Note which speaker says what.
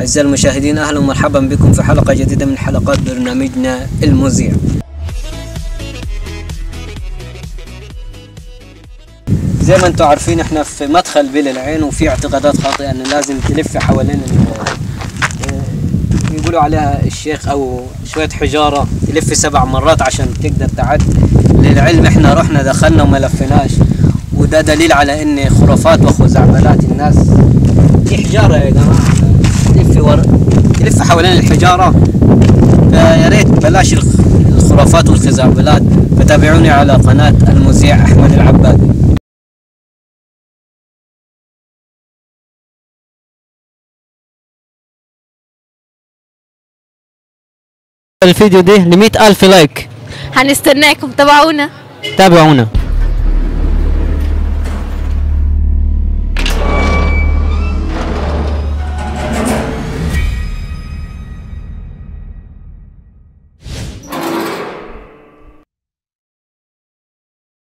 Speaker 1: أعزائي المشاهدين، أهلا ومرحبا بكم في حلقة جديدة من حلقات برنامجنا المذيع. زي ما انتم عارفين احنا في مدخل بيل العين، وفي اعتقادات خاطئة ان لازم تلف حوالين يقولوا عليها الشيخ او شوية حجارة، تلف 7 مرات عشان تقدر تعد. للعلم احنا رحنا دخلنا وما لفناش، وده دليل على ان خرافات وخزعبلات الناس. دي حجارة يا جماعة، تلف حوالين الحجارة، فيا ريت بلاش الخرافات والخزعبلات. فتابعوني على قناة المذيع أحمد العبادي. الفيديو ده ل100,000 لايك،
Speaker 2: هنستناكم. تابعونا.